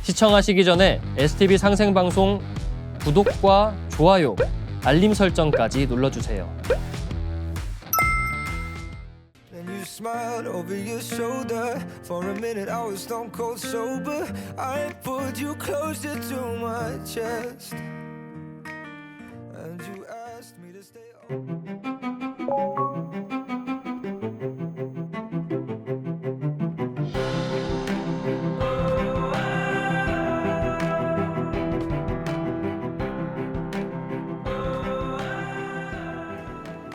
시청하시기 전에 STV 상생방송 구독과 좋아요, 알림 설정까지 눌러주세요. And you smiled over your shoulder. For a minute I was stone cold sober. I pulled you closer to my chest. And you asked me to stay.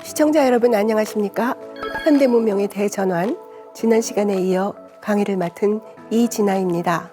시청자 여러분 안녕하십니까? 현대문명의 대전환, 지난 시간에 이어 강의를 맡은 이진아입니다.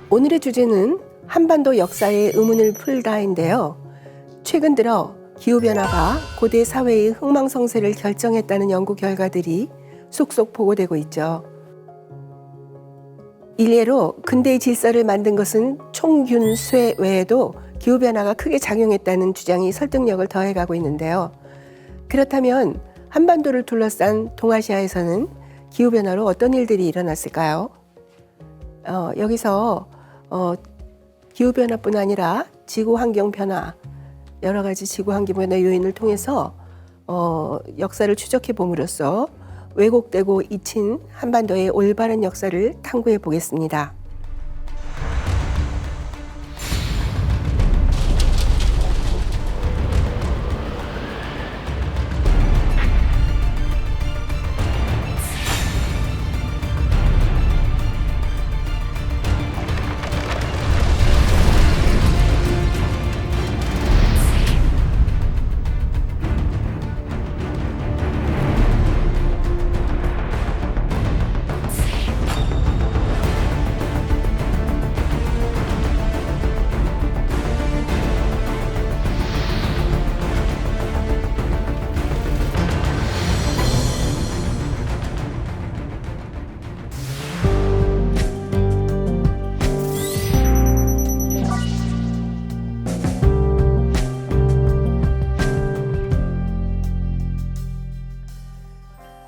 오늘의 주제는 한반도 역사의 의문을 풀다인데요. 최근 들어 기후변화가 고대 사회의 흥망성쇠를 결정했다는 연구 결과들이 속속 보고되고 있죠. 일례로 근대의 질서를 만든 것은 총균쇠 외에도 기후변화가 크게 작용했다는 주장이 설득력을 더해가고 있는데요. 그렇다면 한반도를 둘러싼 동아시아에서는 기후변화로 어떤 일들이 일어났을까요? 여기서 기후변화뿐 아니라 지구환경변화, 여러 가지 지구환경변화 요인을 통해서 역사를 추적해 봄으로써 왜곡되고 잊힌 한반도의 올바른 역사를 탐구해 보겠습니다.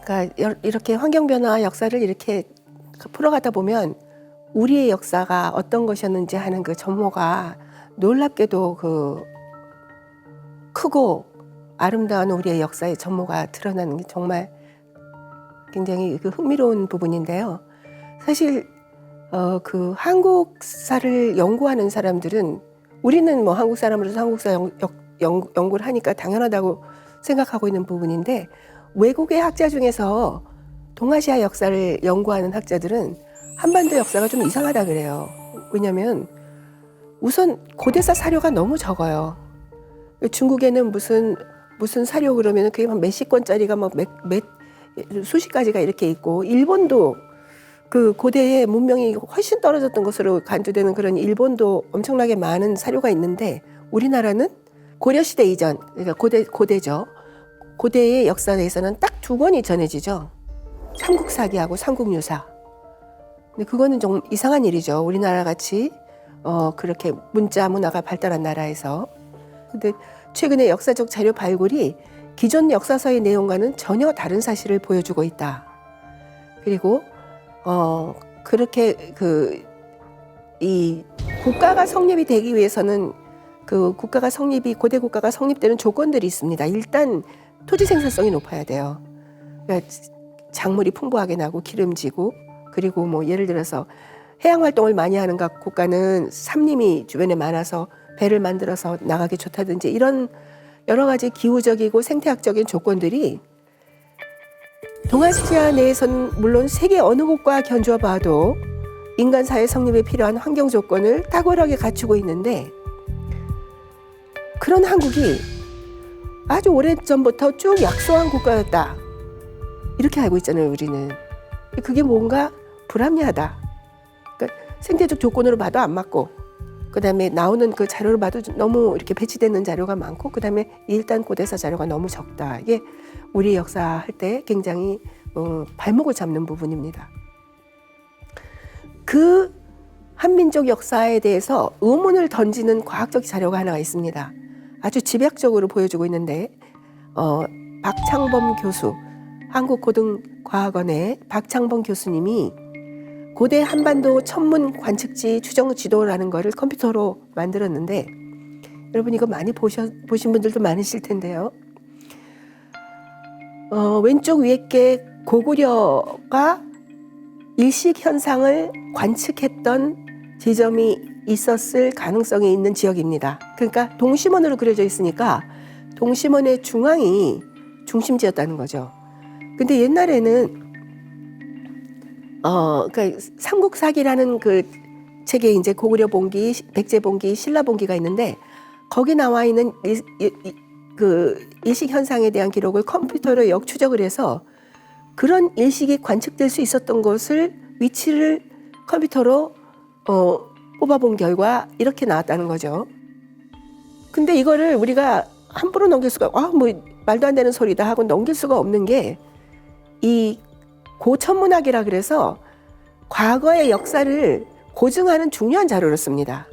그러니까 이렇게 환경변화 역사를 이렇게 풀어가다 보면 우리의 역사가 어떤 것이었는지 하는 그 전모가 놀랍게도 그 크고 아름다운 우리의 역사의 전모가 드러나는 게 정말 굉장히 그 흥미로운 부분인데요. 사실 그 한국사를 연구하는 사람들은 우리는 뭐 한국 사람으로서 한국사 연구를 하니까 당연하다고 생각하고 있는 부분인데 외국의 학자 중에서 동아시아 역사를 연구하는 학자들은 한반도 역사가 좀 이상하다 그래요. 왜냐하면 우선 고대사 사료가 너무 적어요. 중국에는 무슨 사료 그러면 그게 막 몇십 권짜리가 막 수십 가지가 이렇게 있고, 일본도 그 고대의 문명이 훨씬 떨어졌던 것으로 간주되는 그런 일본도 엄청나게 많은 사료가 있는데, 우리나라는 고려시대 이전, 그러니까 고대죠. 고대의 역사에서는 딱 두 권이 전해지죠. 삼국사기하고 삼국유사. 근데 그거는 좀 이상한 일이죠. 우리나라 같이 그렇게 문자 문화가 발달한 나라에서. 근데 최근에 역사적 자료 발굴이 기존 역사서의 내용과는 전혀 다른 사실을 보여주고 있다. 그리고 그렇게 이 국가가 성립이 되기 위해서는 그 국가가 고대 국가가 성립되는 조건들이 있습니다. 일단 토지 생산성이 높아야 돼요. 그러니까 작물이 풍부하게 나고 기름지고, 그리고 뭐 예를 들어서 해양 활동을 많이 하는 각 국가는 삼림이 주변에 많아서 배를 만들어서 나가기 좋다든지, 이런 여러 가지 기후적이고 생태학적인 조건들이 동아시아 내에서는 물론 세계 어느 곳과 견주어 봐도 인간 사회 성립에 필요한 환경 조건을 탁월하게 갖추고 있는데 그런 한국이 아주 오래전부터 쭉 약소한 국가였다. 이렇게 알고 있잖아요, 우리는. 그게 뭔가 불합리하다. 그러니까 생태적 조건으로 봐도 안 맞고, 그 다음에 나오는 그 자료를 봐도 너무 이렇게 배치되는 자료가 많고, 그 다음에 일단 고대사 자료가 너무 적다. 이게 우리 역사할 때 굉장히 발목을 잡는 부분입니다. 그 한민족 역사에 대해서 의문을 던지는 과학적 자료가 하나가 있습니다. 아주 집약적으로 보여주고 있는데 박창범 교수, 한국고등과학원의 박창범 교수님이 고대 한반도 천문 관측지 추정 지도라는 거를 컴퓨터로 만들었는데 여러분 이거 많이 보신 분들도 많으실 텐데요. 왼쪽 위에 게 고구려가 일식 현상을 관측했던 지점이 있었을 가능성이 있는 지역입니다. 그러니까 동심원으로 그려져 있으니까 동심원의 중앙이 중심지였다는 거죠. 근데 옛날에는 그러니까 삼국사기라는 그 책에 이제 고구려 봉기, 백제 봉기, 신라 봉기가 있는데 거기 나와 있는 그 일식 현상에 대한 기록을 컴퓨터로 역추적을 해서 그런 일식이 관측될 수 있었던 곳을 위치를 컴퓨터로 뽑아본 결과 이렇게 나왔다는 거죠. 근데 이거를 우리가 함부로 넘길 수가 뭐 말도 안 되는 소리다 하고 넘길 수가 없는 게 이 고천문학이라 그래서 과거의 역사를 고증하는 중요한 자료로 씁니다.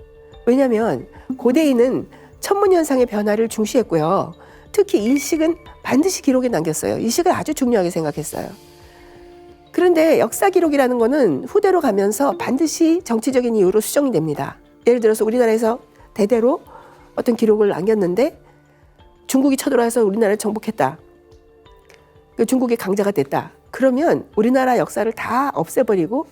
왜냐하면 고대인은 천문현상의 변화를 중시했고요. 특히 일식은 반드시 기록에 남겼어요. 일식을 아주 중요하게 생각했어요. 그런데 역사 기록이라는 거는 후대로 가면서 반드시 정치적인 이유로 수정이 됩니다. 예를 들어서 우리나라에서 대대로 어떤 기록을 남겼는데 중국이 쳐들어와서 우리나라를 정복했다. 중국의 강자가 됐다. 그러면 우리나라 역사를 다 없애버리고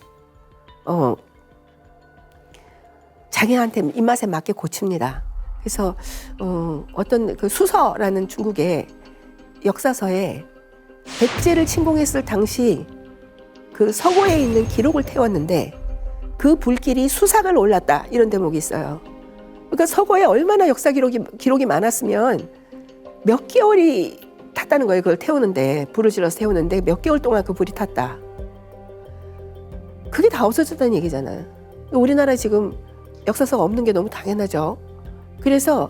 자기한테 입맛에 맞게 고칩니다. 그래서 어떤 그 수서라는 중국의 역사서에 백제를 침공했을 당시 그 서고에 있는 기록을 태웠는데 그 불길이 수삭을 올랐다 이런 대목이 있어요. 그러니까 서고에 얼마나 역사 기록이 많았으면 몇 개월이 탔다는 거예요. 그걸 태우는데 불을 질러서 태우는데 몇 개월 동안 그 불이 탔다. 그게 다 없어졌다는 얘기잖아요. 우리나라에 지금 역사서가 없는 게 너무 당연하죠. 그래서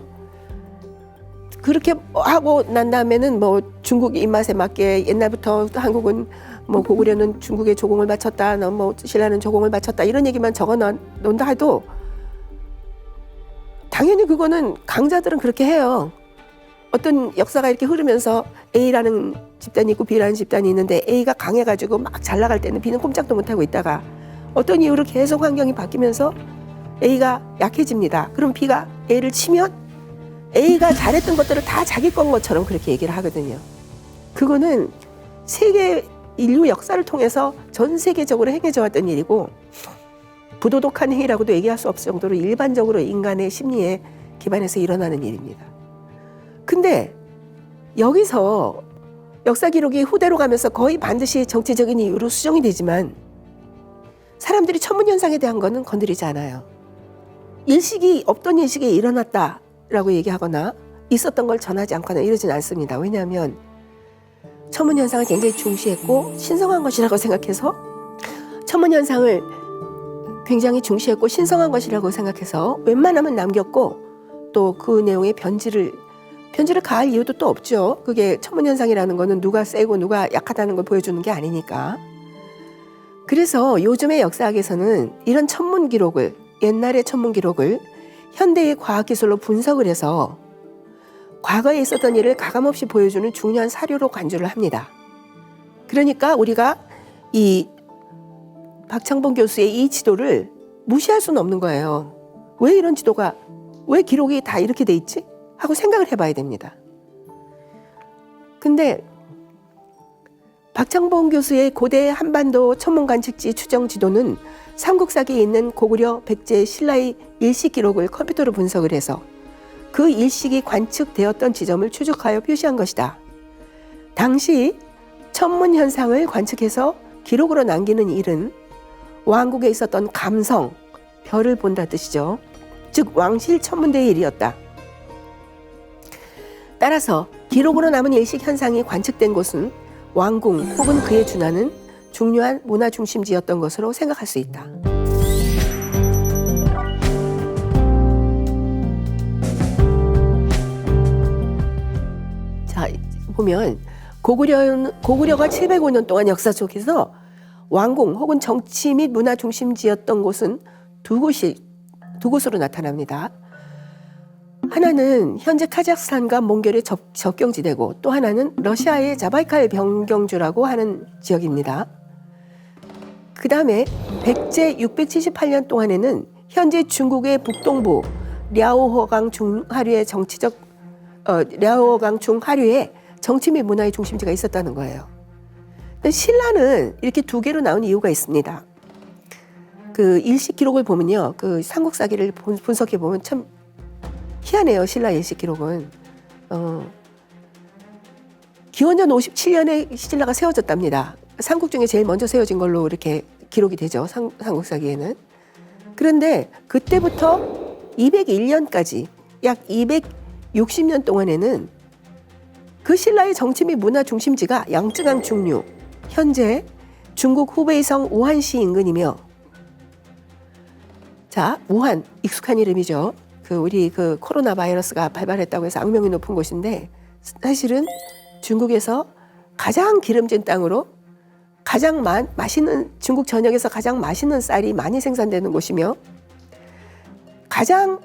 그렇게 하고 난 다음에는 뭐 중국 입맛에 맞게 옛날부터 한국은 뭐 고구려는 중국에 조공을 바쳤다, 뭐 신라는 조공을 바쳤다 이런 얘기만 적어 놓는다 해도 당연히 그거는 강자들은 그렇게 해요. 어떤 역사가 이렇게 흐르면서 A라는 집단이 있고 B라는 집단이 있는데 A가 강해가지고 막 잘 나갈 때는 B는 꼼짝도 못하고 있다가 어떤 이유로 계속 환경이 바뀌면서 A가 약해집니다. 그럼 B가 A를 치면 A가 잘했던 것들을 다 자기 건 것처럼 그렇게 얘기를 하거든요. 그거는 세계 인류 역사를 통해서 전 세계적으로 행해져 왔던 일이고 부도덕한 행위라고도 얘기할 수 없을 정도로 일반적으로 인간의 심리에 기반해서 일어나는 일입니다. 근데 여기서 역사 기록이 후대로 가면서 거의 반드시 정치적인 이유로 수정이 되지만 사람들이 천문현상에 대한 거는 건드리지 않아요. 일식이 없던 일식이 일어났다라고 얘기하거나 있었던 걸 전하지 않거나 이러진 않습니다. 왜냐하면 천문현상을 굉장히 중시했고 신성한 것이라고 생각해서 천문현상을 굉장히 중시했고 신성한 것이라고 생각해서 웬만하면 남겼고 또 그 내용의 편지를 가할 이유도 또 없죠. 그게 천문현상이라는 거는 누가 세고 누가 약하다는 걸 보여주는 게 아니니까. 그래서 요즘의 역사학에서는 이런 천문 기록을 옛날의 천문 기록을 현대의 과학기술로 분석을 해서 과거에 있었던 일을 가감없이 보여주는 중요한 사료로 간주를 합니다. 그러니까 우리가 이 박창범 교수의 이 지도를 무시할 수는 없는 거예요. 왜 이런 지도가, 왜 기록이 다 이렇게 돼 있지? 하고 생각을 해봐야 됩니다. 근데 박창범 교수의 고대 한반도 천문관측지 추정 지도는 삼국사기에 있는 고구려, 백제, 신라의 일식 기록을 컴퓨터로 분석을 해서 그 일식이 관측되었던 지점을 추적하여 표시한 것이다. 당시 천문 현상을 관측해서 기록으로 남기는 일은 왕국에 있었던 감성, 별을 본다 뜻이죠. 즉 왕실 천문대의 일이었다. 따라서 기록으로 남은 일식 현상이 관측된 곳은 왕궁 혹은 그에 준하는 중요한 문화 중심지였던 것으로 생각할 수 있다. 자, 보면 고구려가 705년 동안 역사 속에서 왕궁 혹은 정치 및 문화 중심지였던 곳은 두 곳으로 나타납니다. 하나는 현재 카자흐스탄과 몽골의 접경지대고 또 하나는 러시아의 자바이칼 변경주라고 하는 지역입니다. 그 다음에 백제 678년 동안에는 현재 중국의 북동부 랴오호강 중하류의 랴오호강 중하류에 정치 및 문화의 중심지가 있었다는 거예요. 신라는 이렇게 두 개로 나온 이유가 있습니다. 그 일식 기록을 보면요, 그 삼국사기를 분석해 보면 참 희한해요. 신라 일식 기록은 기원전 57년에 신라가 세워졌답니다. 삼국 중에 제일 먼저 세워진 걸로 이렇게 기록이 되죠. 삼국사기에는. 그런데 그때부터 201년까지 약 260년 동안에는 그 신라의 정치 및 문화 중심지가 양쯔강 중류, 현재 중국 후베이성 우한시 인근이며, 자, 우한 익숙한 이름이죠. 우리 코로나 바이러스가 발발했다고 해서 악명이 높은 곳인데 사실은 중국에서 가장 기름진 땅으로 가장 맛있는, 중국 전역에서 가장 맛있는 쌀이 많이 생산되는 곳이며 가장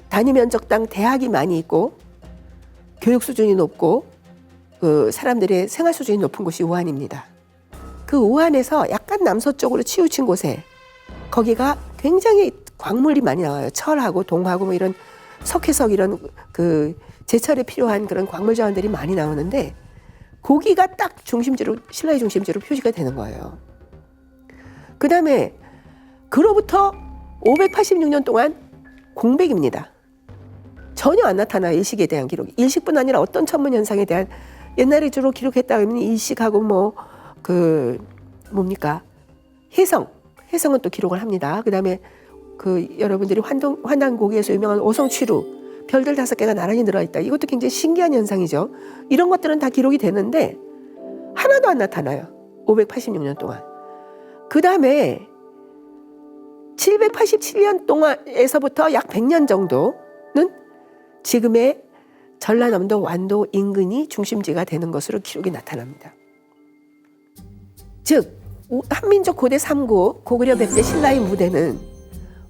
단위 면적당 대학이 많이 있고 교육 수준이 높고 사람들의 생활 수준이 높은 곳이 우한입니다. 그 우한에서 약간 남서쪽으로 치우친 곳에 거기가 굉장히 광물이 많이 나와요. 철하고 동하고 뭐 이런 석회석 이런 제철에 필요한 그런 광물 자원들이 많이 나오는데 거기가 딱 중심지로, 신라의 중심지로 표시가 되는 거예요. 그 다음에 그로부터 586년 동안 공백입니다. 전혀 안 나타나요. 일식에 대한 기록이. 일식뿐 아니라 어떤 천문 현상에 대한, 옛날에 주로 기록했다 하면 일식하고 해성은 또 기록을 합니다. 그 다음에 여러분들이 환단고기에서 유명한 오성취루, 별들 5개가 나란히 들어있다. 이것도 굉장히 신기한 현상이죠. 이런 것들은 다 기록이 되는데 하나도 안 나타나요. 586년 동안. 그 다음에 787년 동안에서부터 약 100년 정도는 지금의 전라남도 완도 인근이 중심지가 되는 것으로 기록이 나타납니다. 즉 한민족 고대 3구 고구려 백제 신라의 무대는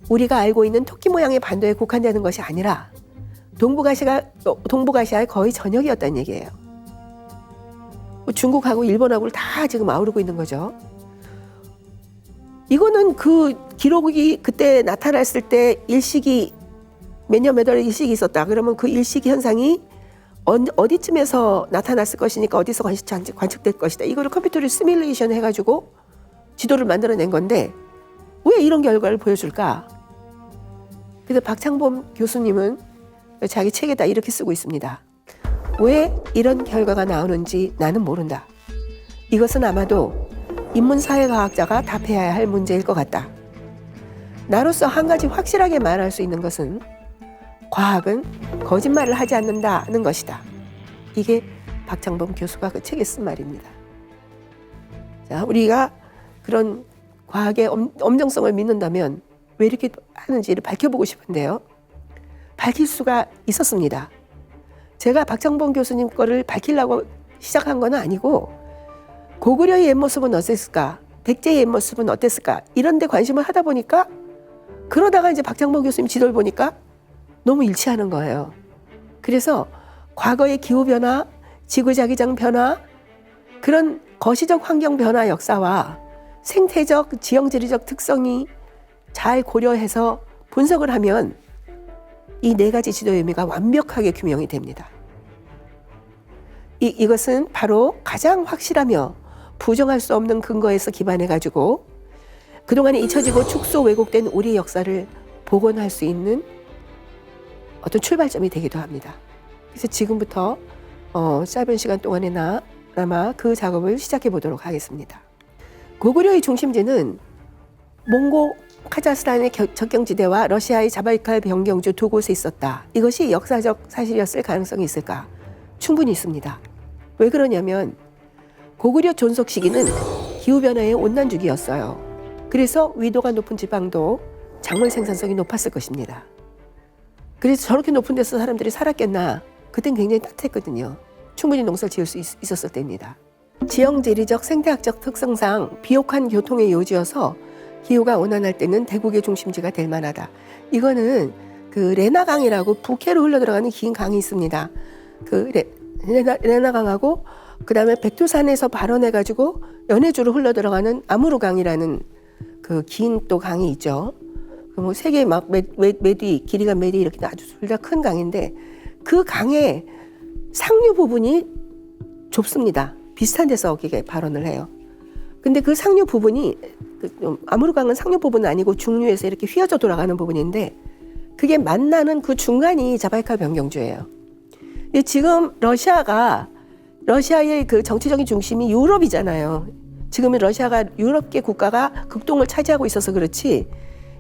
우리가 알고 있는 토끼 모양의 반도에 국한되는 것이 아니라 동북아시아의 거의 전역이었다는 얘기예요. 중국하고 일본하고를 다 지금 아우르고 있는 거죠. 이거는 그 기록이 그때 나타났을 때 일식이 몇 년 몇 월 일식이 있었다. 그러면 그 일식 현상이 어디쯤에서 나타났을 것이니까 어디서 관측될 것이다. 이거를 컴퓨터를 시뮬레이션 해가지고 지도를 만들어낸 건데 왜 이런 결과를 보여줄까? 그래서 박창범 교수님은 자기 책에다 이렇게 쓰고 있습니다. 왜 이런 결과가 나오는지 나는 모른다. 이것은 아마도 인문사회과학자가 답해야 할 문제일 것 같다. 나로서 한 가지 확실하게 말할 수 있는 것은 과학은 거짓말을 하지 않는다는 것이다. 이게 박창범 교수가 그 책에 쓴 말입니다. 자, 우리가 그런 과학의 엄정성을 믿는다면 왜 이렇게 하는지를 밝혀보고 싶은데요. 밝힐 수가 있었습니다. 제가 박창범 교수님 거를 밝히려고 시작한 건 아니고 고구려의 옛모습은 어땠을까? 백제의 옛모습은 어땠을까? 이런 데 관심을 하다 보니까 그러다가 이제 박창범 교수님 지도를 보니까 너무 일치하는 거예요. 그래서 과거의 기후변화, 지구자기장 변화, 그런 거시적 환경 변화 역사와 생태적, 지형지리적 특성이 잘 고려해서 분석을 하면 이 4가지 지도의 의미가 완벽하게 규명이 됩니다. 이것은 바로 가장 확실하며 부정할 수 없는 근거에서 기반해가지고 그동안에 잊혀지고 축소 왜곡된 우리의 역사를 복원할 수 있는 어떤 출발점이 되기도 합니다. 그래서 지금부터 짧은 시간 동안에나마 그 작업을 시작해 보도록 하겠습니다. 고구려의 중심지는 몽고 카자흐스탄의 접경지대와 러시아의 자바이칼 변경주 두 곳에 있었다. 이것이 역사적 사실이었을 가능성이 있을까? 충분히 있습니다. 왜 그러냐면 고구려 존속 시기는 기후변화의 온난주기였어요. 그래서 위도가 높은 지방도 작물 생산성이 높았을 것입니다. 그래서 저렇게 높은 데서 사람들이 살았겠나? 그땐 굉장히 따뜻했거든요. 충분히 농사를 지을 수 있었을 때입니다. 지형 지리적 생태학적 특성상 비옥한 교통의 요지여서 기후가 온난할 때는 대국의 중심지가 될 만하다. 이거는 그 레나강이라고 북해로 흘러들어가는 긴 강이 있습니다. 그 레나강하고 그다음에 백두산에서 발원해가지고 연해주로 흘러들어가는 아무르강이라는 그 긴 또 강이 있죠. 뭐 세계 막 메디 길이가 메디 이렇게 아주 둘 다 큰 강인데 그 강의 상류 부분이 좁습니다. 비슷한 데서 거기에 발원을 해요. 근데 그 상류 부분이 아무르강은 상류 부분은 아니고 중류에서 이렇게 휘어져 돌아가는 부분인데 그게 만나는 그 중간이 자바이칼 변경주예요. 지금 러시아의 그 정치적인 중심이 유럽이잖아요. 지금은 러시아가 유럽계 국가가 극동을 차지하고 있어서 그렇지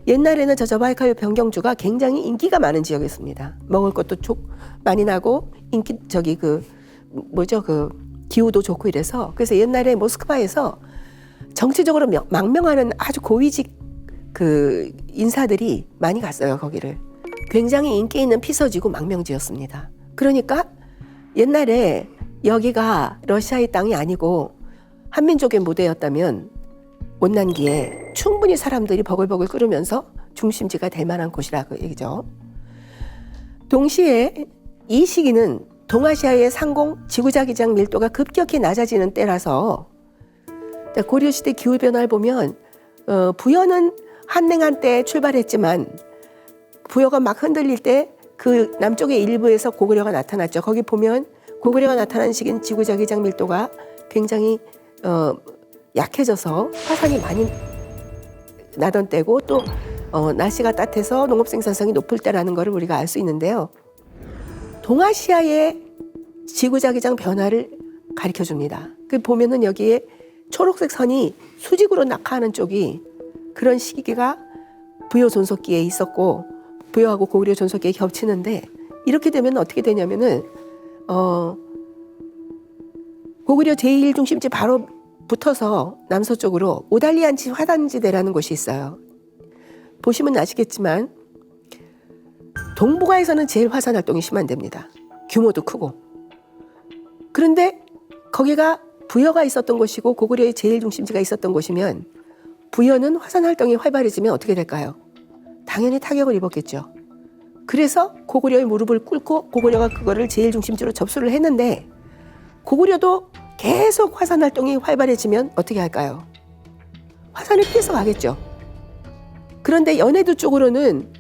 옛날에는 저 자바이칼 변경주가 굉장히 인기가 많은 지역이었습니다. 먹을 것도 많이 나고 기후도 좋고 이래서 그래서 옛날에 모스크바에서 정치적으로 망명하는 아주 고위직 그 인사들이 많이 갔어요. 거기를 굉장히 인기 있는 피서지고 망명지였습니다. 그러니까 옛날에 여기가 러시아의 땅이 아니고 한민족의 무대였다면 온난기에 충분히 사람들이 버글버글 끓으면서 중심지가 될 만한 곳이라고 얘기죠. 동시에 이 시기는 동아시아의 상공 지구자기장 밀도가 급격히 낮아지는 때라서 고려시대 기후변화를 보면 부여는 한냉한 때 출발했지만 부여가 막 흔들릴 때 그 남쪽의 일부에서 고구려가 나타났죠. 거기 보면 고구려가 나타난 시기는 지구자기장 밀도가 굉장히 약해져서 화산이 많이 나던 때고 또 날씨가 따뜻해서 농업 생산성이 높을 때라는 것을 우리가 알 수 있는데요. 동아시아의 지구자기장 변화를 가리켜줍니다. 그 보면은 여기에 초록색 선이 수직으로 낙하하는 쪽이 그런 시기가 부여 존속기에 있었고 부여하고 고구려 존속기에 겹치는데 이렇게 되면 어떻게 되냐면은 고구려 제1중심지 바로 붙어서 남서쪽으로 오달리안치 화산지대라는 곳이 있어요. 보시면 아시겠지만 동북아에서는 제일 화산 활동이 심한 데입니다. 규모도 크고. 그런데 거기가 부여가 있었던 곳이고 고구려의 제1중심지가 있었던 곳이면 부여는 화산 활동이 활발해지면 어떻게 될까요? 당연히 타격을 입었겠죠. 그래서 고구려의 무릎을 꿇고 고구려가 그거를 제1중심지로 접수를 했는데 고구려도 계속 화산 활동이 활발해지면 어떻게 할까요? 화산을 피해서 가겠죠. 그런데 연해도 쪽으로는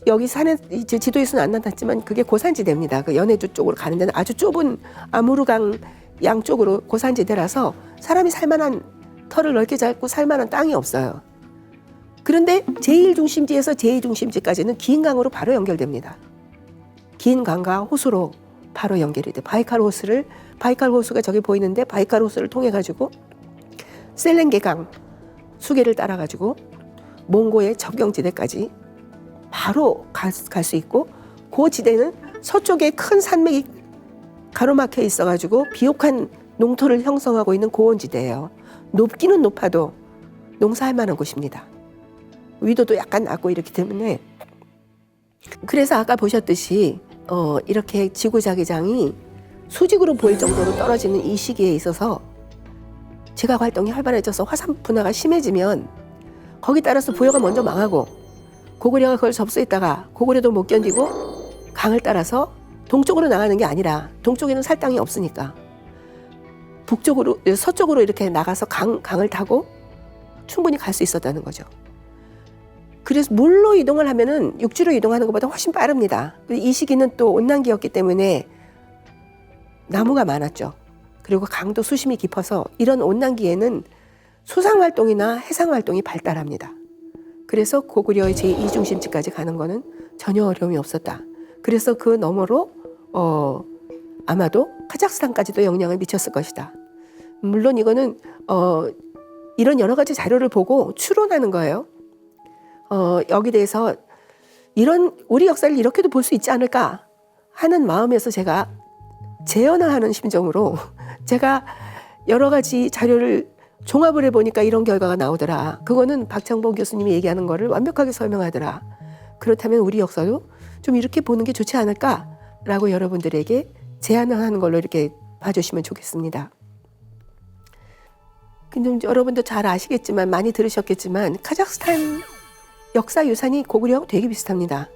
여기 산에 지도에서는 안 나타났지만 그게 고산지대입니다. 그 연해도 쪽으로 가는 데는 아주 좁은 아무르강 양쪽으로 고산지대라서 사람이 살만한 털을 넓게 잡고 살만한 땅이 없어요. 그런데 제1중심지에서 제2중심지까지는 긴 강으로 바로 연결됩니다. 긴 강과 호수로 바로 연결이 돼. 바이칼 호수가 저기 보이는데 바이칼 호수를 통해 가지고 셀렌게강 수계를 따라 가지고 몽고의 접경지대까지 바로 갈 수 있고 그 지대는 서쪽에 큰 산맥이 가로막혀 있어 가지고 비옥한 농토를 형성하고 있는 고원지대예요. 높기는 높아도 농사할 만한 곳입니다. 위도도 약간 낮고 이렇기 때문에 그래서 아까 보셨듯이 이렇게 지구자기장이 수직으로 보일 정도로 떨어지는 이 시기에 있어서 지각 활동이 활발해져서 화산 분화가 심해지면 거기 따라서 부여가 먼저 망하고 고구려가 그걸 접수했다가 고구려도 못 견디고 강을 따라서 동쪽으로 나가는 게 아니라 동쪽에는 살 땅이 없으니까 서쪽으로 이렇게 나가서 강을 타고 충분히 갈 수 있었다는 거죠. 그래서 물로 이동을 하면은 육지로 이동하는 것보다 훨씬 빠릅니다. 이 시기는 또 온난기였기 때문에 나무가 많았죠. 그리고 강도 수심이 깊어서 이런 온난기에는 수상활동이나 해상활동이 발달합니다. 그래서 고구려의 제2중심지까지 가는 거는 전혀 어려움이 없었다. 그래서 그 너머로 아마도 카자흐스탄까지도 영향을 미쳤을 것이다. 물론 이거는 이런 여러 가지 자료를 보고 추론하는 거예요. 여기 대해서 이런 우리 역사를 이렇게도 볼 수 있지 않을까 하는 마음에서 제가 재현을 하는 심정으로 제가 여러 가지 자료를 종합을 해보니까 이런 결과가 나오더라. 그거는 박창범 교수님이 얘기하는 거를 완벽하게 설명하더라. 그렇다면 우리 역사도 좀 이렇게 보는 게 좋지 않을까라고 여러분들에게 제안을 하는 걸로 이렇게 봐주시면 좋겠습니다. 근데 여러분도 잘 아시겠지만 많이 들으셨겠지만 카자흐스탄 역사 유산이 고구려하고 되게 비슷합니다.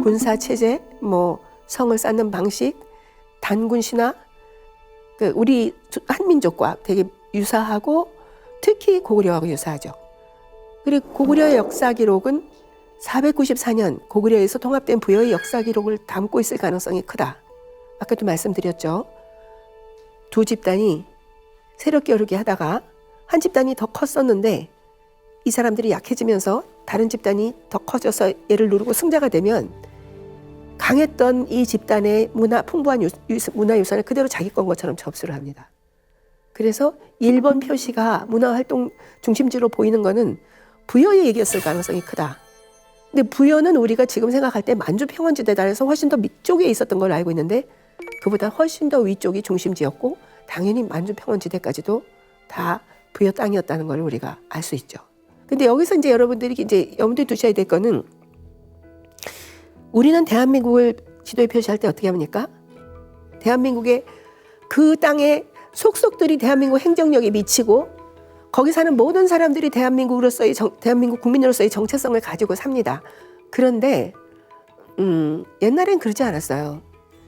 군사 체제, 뭐 성을 쌓는 방식, 단군 신화, 우리 한민족과 되게 유사하고 특히 고구려하고 유사하죠. 그리고 고구려의 역사 기록은 494년 고구려에서 통합된 부여의 역사 기록을 담고 있을 가능성이 크다. 아까도 말씀드렸죠. 두 집단이 세력 겨루기 하다가 한 집단이 더 컸었는데 이 사람들이 약해지면서 다른 집단이 더 커져서 얘를 누르고 승자가 되면 강했던 이 집단의 풍부한 문화유산을 그대로 자기 건 것처럼 접수를 합니다. 그래서 일본 표시가 문화활동 중심지로 보이는 거는 부여의 얘기였을 가능성이 크다. 근데 부여는 우리가 지금 생각할 때 만주평원지대단에서 훨씬 더 밑쪽에 있었던 걸로 알고 있는데 그보다 훨씬 더 위쪽이 중심지였고 당연히 만주평원지대까지도 다 부여 땅이었다는 걸 우리가 알 수 있죠. 근데 여기서 이제 여러분들이 이제 염두에 두셔야 될 거는 우리는 대한민국을 지도에 표시할 때 어떻게 합니까? 대한민국의 그 땅의 속속들이 대한민국 행정력에 미치고 거기 사는 모든 사람들이 대한민국 국민으로서의 정체성을 가지고 삽니다. 그런데 옛날엔 그러지 않았어요.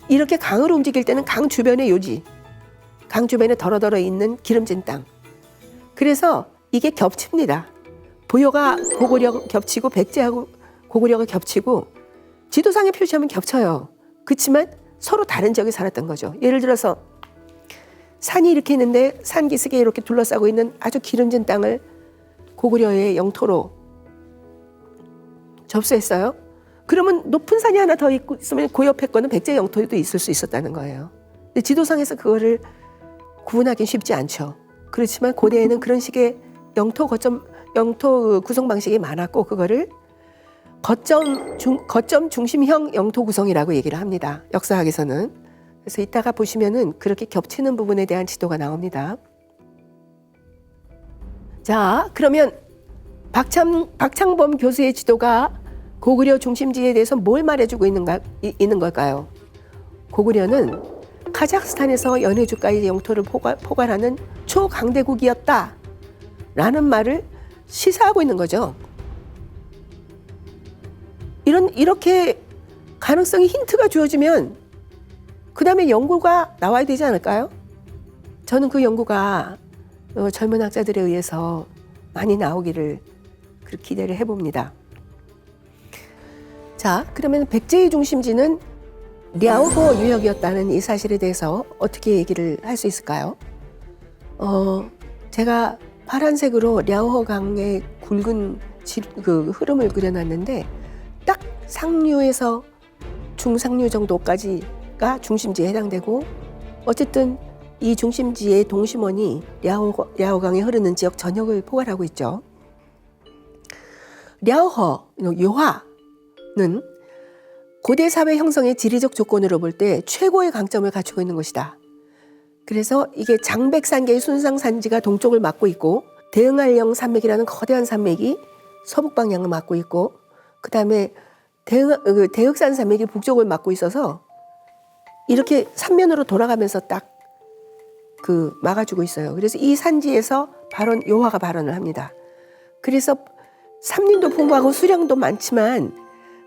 이렇게 강으로 움직일 때는 강 주변의 요지, 강 주변에 덜어덜어 있는 기름진 땅. 그래서 이게 겹칩니다. 부여가 고구려 겹치고 백제하고 고구려가 겹치고 지도상에 표시하면 겹쳐요. 그렇지만 서로 다른 지역에 살았던 거죠. 예를 들어서 산이 이렇게 있는데 산 기슭에 이렇게 둘러싸고 있는 아주 기름진 땅을 고구려의 영토로 접수했어요. 그러면 높은 산이 하나 더 있으면 그 옆에 거는 백제 영토에도 있을 수 있었다는 거예요. 근데 지도상에서 그거를 구분하기는 쉽지 않죠. 그렇지만 고대에는 그런 식의 영토 구성 방식이 많았고 그거를 거점 중심형 영토 구성이라고 얘기를 합니다. 역사학에서는. 그래서 이따가 보시면은 그렇게 겹치는 부분에 대한 지도가 나옵니다. 자, 그러면 박창범 교수의 지도가 고구려 중심지에 대해서 뭘 말해주고 있는 걸까요? 고구려는 카자흐스탄에서 연해주까지 영토를 포괄하는 초강대국이었다 라는 말을 시사하고 있는 거죠. 이렇게 가능성이 힌트가 주어지면 그 다음에 연구가 나와야 되지 않을까요? 저는 그 연구가 젊은 학자들에 의해서 많이 나오기를 그렇게 기대를 해봅니다. 자, 그러면 백제의 중심지는 랴오호 유역이었다는 이 사실에 대해서 어떻게 얘기를 할 수 있을까요? 제가 파란색으로 랴오호 강의 굵은 그 흐름을 그려놨는데 딱 상류에서 중상류 정도까지가 중심지에 해당되고 어쨌든 이 중심지의 동심원이 랴오강에 흐르는 지역 전역을 포괄하고 있죠. 랴오허, 요하는 고대 사회 형성의 지리적 조건으로 볼 때 최고의 강점을 갖추고 있는 곳이다. 그래서 이게 장백산계의 순상산지가 동쪽을 막고 있고 대응할령 산맥이라는 거대한 산맥이 서북 방향을 막고 있고 그 다음에 대흑산 산맥이 북쪽을 막고 있어서 이렇게 삼면으로 돌아가면서 딱 막아주고 있어요. 그래서 이 산지에서 요하가 발원을 합니다. 그래서 삼림도 풍부하고 수량도 많지만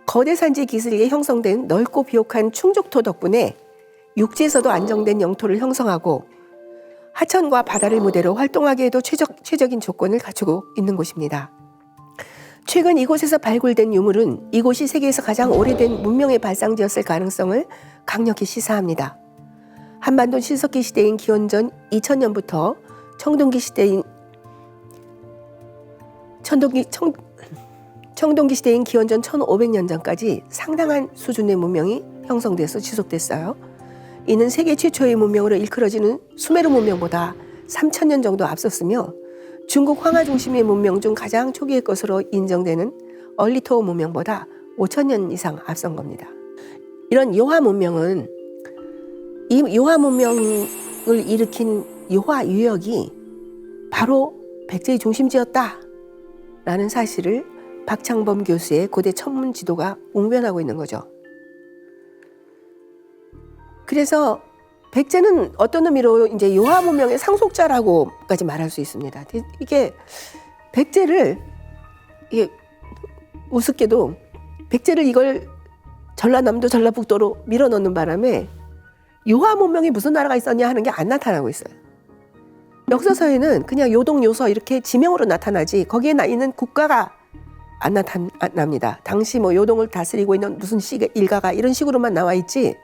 거대 산지 기슭에 형성된 넓고 비옥한 충족토 덕분에 육지에서도 안정된 영토를 형성하고 하천과 바다를 무대로 활동하기에도 최적인 조건을 갖추고 있는 곳입니다. 최근 이곳에서 발굴된 유물은 이곳이 세계에서 가장 오래된 문명의 발상지였을 가능성을 강력히 시사합니다. 한반도 신석기 시대인 기원전 2000년부터 청동기 시대인 기원전 1500년 전까지 상당한 수준의 문명이 형성돼서 지속됐어요. 이는 세계 최초의 문명으로 일컬어지는 수메르 문명보다 3000년 정도 앞섰으며 중국 황하 중심의 문명 중 가장 초기의 것으로 인정되는 얼리토 문명보다 5,000년 이상 앞선 겁니다. 이런 요하 문명은 이 요하 문명을 일으킨 요하 유역이 바로 백제의 중심지였다라는 사실을 박창범 교수의 고대 천문 지도가 웅변하고 있는 거죠. 그래서 백제는 어떤 의미로 이제 요하 문명의 상속자라고까지 말할 수 있습니다. 이게 백제를 이게 우습게도 백제를 이걸 전라남도 전라북도로 밀어넣는 바람에 요하 문명이 무슨 나라가 있었냐 하는 게 안 나타나고 있어요. 역사서에는 그냥 요동 요서 이렇게 지명으로 나타나지 거기에 나 있는 국가가 안 나타납니다. 당시 뭐 요동을 다스리고 있는 무슨 일가가 이런 식으로만 나와 있지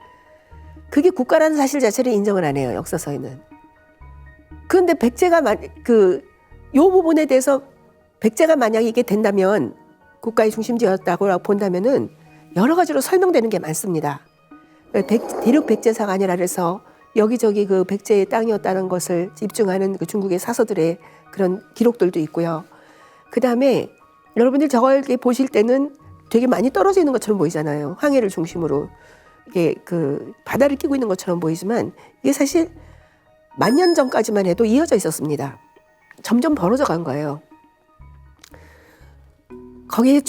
그게 국가라는 사실 자체를 인정을 안 해요. 역사서에는. 그런데 백제가 요 부분에 대해서 백제가 만약 이게 된다면 국가의 중심지였다고 본다면은 여러 가지로 설명되는 게 많습니다. 대륙 백제사가 아니라 그래서 여기저기 그 백제의 땅이었다는 것을 입증하는 그 중국의 사서들의 그런 기록들도 있고요. 그 다음에 여러분들 저걸 보실 때는 되게 많이 떨어져 있는 것처럼 보이잖아요. 황해를 중심으로 이게 그 바다를 끼고 있는 것처럼 보이지만 이게 사실 10,000년 전까지만 해도 이어져 있었습니다. 점점 벌어져 간 거예요. 거기에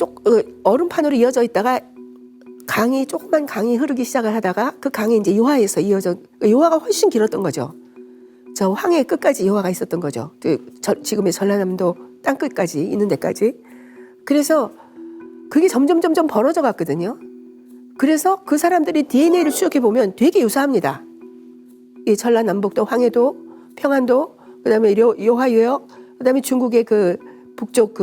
얼음판으로 이어져 있다가 조그만 강이 흐르기 시작을 하다가 그 강이 이제 요하에서 요하가 훨씬 길었던 거죠. 저 황해 끝까지 요하가 있었던 거죠. 지금의 전라남도 땅끝까지 있는 데까지. 그래서 그게 점점 벌어져 갔거든요. 그래서 그 사람들이 DNA를 추적해 보면 되게 유사합니다. 이 전라남북도, 황해도, 평안도, 그다음에 요하 유역, 그다음에 중국의 그 북쪽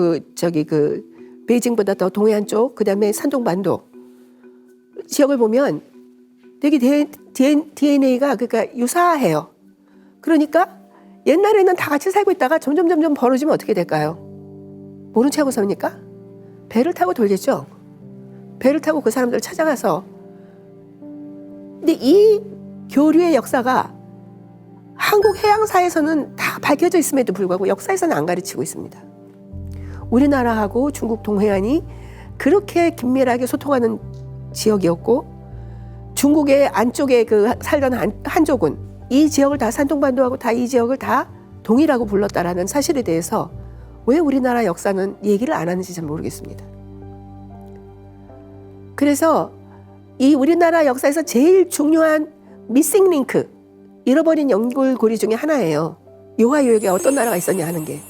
베이징보다 더 동해안 쪽, 그다음에 산둥반도 지역을 보면 되게 DNA가 그러니까 유사해요. 그러니까 옛날에는 다 같이 살고 있다가 점점 벌어지면 어떻게 될까요? 모른 체 하고 삽니까? 배를 타고 돌겠죠. 배를 타고 그 사람들을 찾아가서. 근데 이 교류의 역사가 한국 해양사에서는 다 밝혀져 있음에도 불구하고 역사에서는 안 가르치고 있습니다. 우리나라하고 중국 동해안이 그렇게 긴밀하게 소통하는 지역이었고 중국의 안쪽에 살던 한족은 이 지역을 다 산둥반도하고 다 이 지역을 다 동이라고 불렀다라는 사실에 대해서 왜 우리나라 역사는 얘기를 안 하는지 잘 모르겠습니다. 그래서 이 우리나라 역사에서 제일 중요한 미싱 링크, 잃어버린 연결고리 중에 하나예요. 요하 유역에 어떤 나라가 있었냐 하는 게.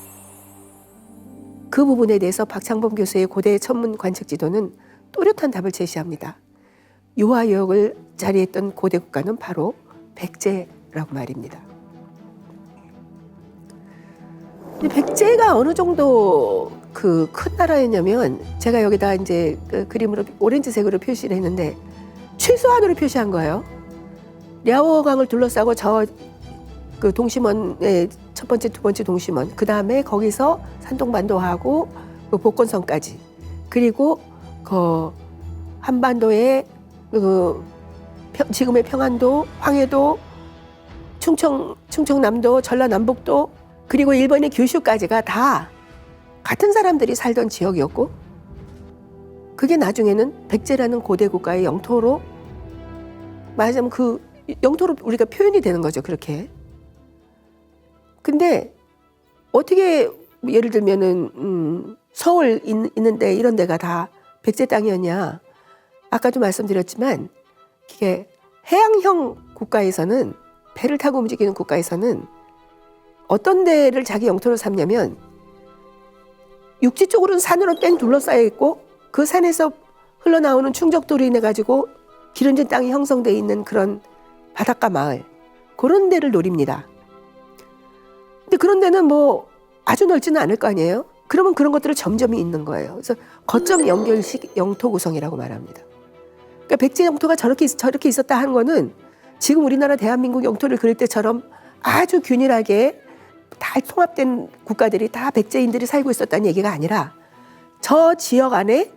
그 부분에 대해서 박창범 교수의 고대 천문 관측 지도는 또렷한 답을 제시합니다. 요하 유역을 자리했던 고대 국가는 바로 백제라고 말입니다. 백제가 어느 정도 큰 나라였냐면 제가 여기다 이제 그림으로 오렌지색으로 표시를 했는데 최소한으로 표시한 거예요. 랴오강을 둘러싸고 그 동심원의 첫 번째, 두 번째 동심원, 그 다음에 거기서 산둥반도하고 그 복건성까지, 그리고 그 한반도의 지금의 평안도, 황해도, 충청남도, 전라남북도, 그리고 일본의 규슈까지가 다 같은 사람들이 살던 지역이었고 그게 나중에는 백제라는 고대 국가의 영토로 말하자면 그 영토로 우리가 표현이 되는 거죠. 그렇게. 근데 어떻게 예를 들면은 서울 있는데 이런 데가 다 백제 땅이었냐. 아까도 말씀드렸지만 이게 해양형 국가에서는 배를 타고 움직이는 국가에서는 어떤 데를 자기 영토로 삼냐면 육지 쪽으로는 산으로 뺑 둘러싸여 있고 그 산에서 흘러나오는 충적도로 인해 가지고 기름진 땅이 형성되어 있는 그런 바닷가 마을, 그런 데를 노립니다. 근데 그런 데는 뭐 아주 넓지는 않을 거 아니에요. 그러면 그런 것들을 점점이 있는 거예요. 그래서 거점 연결식 영토 구성이라고 말합니다. 그러니까 백제 영토가 저렇게 있었다 하는 거는 지금 우리나라 대한민국 영토를 그릴 때처럼 아주 균일하게 다 통합된 국가들이 다 백제인들이 살고 있었다는 얘기가 아니라 저 지역 안에